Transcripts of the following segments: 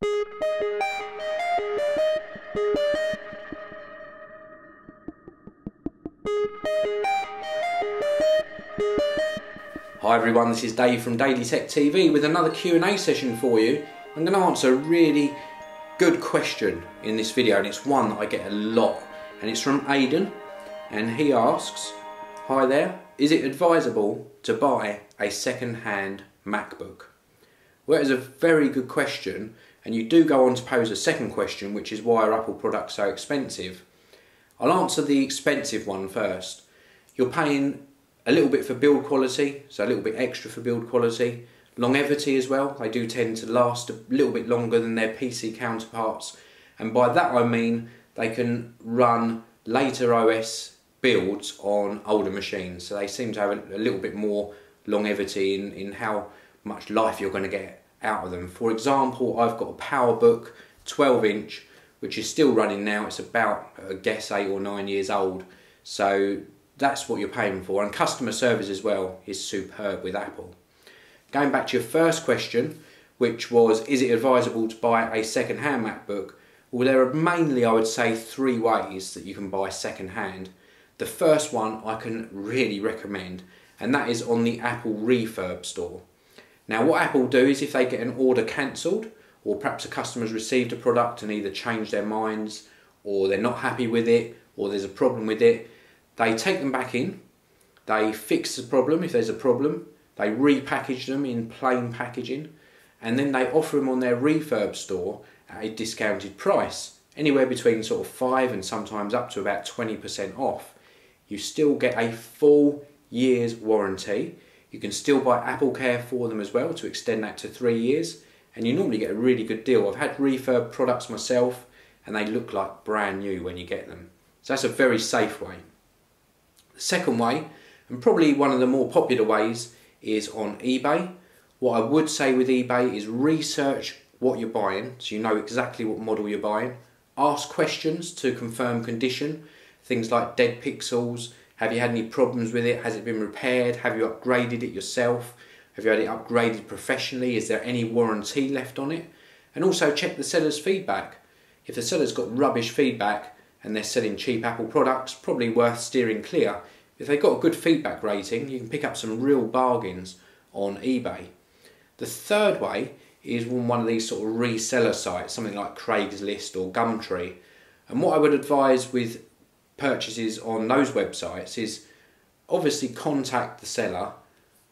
Hi everyone, this is Dave from DailyTechTV with another Q&A session for you. I'm going to answer a really good question in this video, and it's one that I get a lot, and it's from Aidan, and he asks, hi there, is it advisable to buy a second-hand MacBook? Well, it is a very good question, and you do go on to pose a second question, which is why are Apple products so expensive? I'll answer the expensive one first. You're paying a little bit for build quality, so a little bit extra for build quality. Longevity as well, they do tend to last a little bit longer than their PC counterparts, and by that I mean they can run later OS builds on older machines, so they seem to have a little bit more longevity in how much life you're going to get out of them. For example, I've got a PowerBook 12-inch which is still running now. It's about, I guess, 8 or 9 years old, so that's what you're paying for, and customer service as well is superb with Apple. Going back to your first question, which was, is it advisable to buy a second-hand MacBook? Well, there are mainly, I would say, 3 ways that you can buy second-hand. The first one I can really recommend, and that is on the Apple refurb store. Now, what Apple do is if they get an order cancelled, or perhaps a customer's received a product and either changed their minds, or they're not happy with it, or there's a problem with it, they take them back in, they fix the problem if there's a problem, they repackage them in plain packaging, and then they offer them on their refurb store at a discounted price, anywhere between sort of 5 and sometimes up to about 20% off. You still get a full year's warranty. You can still buy Apple Care for them as well to extend that to 3 years, and you normally get a really good deal. I've had refurb products myself and they look like brand new when you get them. So that's a very safe way. The second way, and probably one of the more popular ways, is on eBay. What I would say with eBay is research what you're buying so you know exactly what model you're buying. Ask questions to confirm condition, things like dead pixels, have you had any problems with it, has it been repaired, have you upgraded it yourself, have you had it upgraded professionally, is there any warranty left on it, and also check the seller's feedback. If the seller's got rubbish feedback and they're selling cheap Apple products, probably worth steering clear. If they've got a good feedback rating, you can pick up some real bargains on eBay. The third way is on one of these sort of reseller sites, something like Craigslist or Gumtree. And what I would advise with purchases on those websites is obviously contact the seller,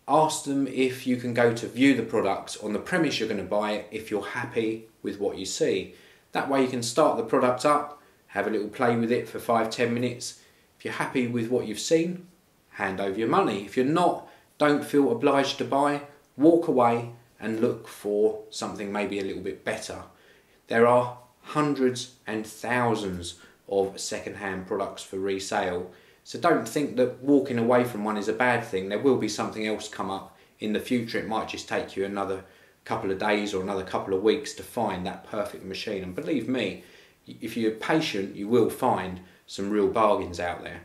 ask them if you can go to view the product on the premise you're going to buy it if you're happy with what you see. That way you can start the product up, have a little play with it for 5-10 minutes. If you're happy with what you've seen, hand over your money. If you're not, don't feel obliged to buy, walk away and look for something maybe a little bit better. There are hundreds and thousands of second-hand products for resale, so don't think that walking away from one is a bad thing. There will be something else come up in the future. It might just take you another couple of days or another couple of weeks to find that perfect machine, and believe me, if you're patient, you will find some real bargains out there.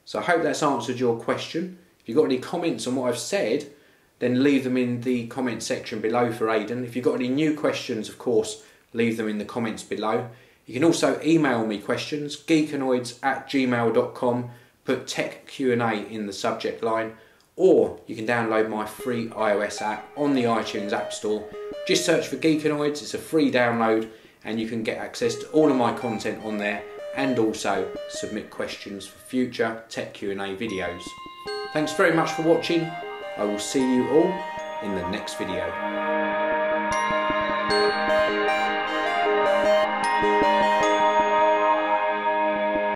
So I hope that's answered your question. If you've got any comments on what I've said, then leave them in the comment section below for Aidan. If you've got any new questions, of course, leave them in the comments below. You can also email me questions, geekanoids@gmail.com, put Tech Q&A in the subject line, or you can download my free iOS app on the iTunes App Store. Just search for Geekanoids, it's a free download, and you can get access to all of my content on there and also submit questions for future Tech Q&A videos. Thanks very much for watching. I will see you all in the next video.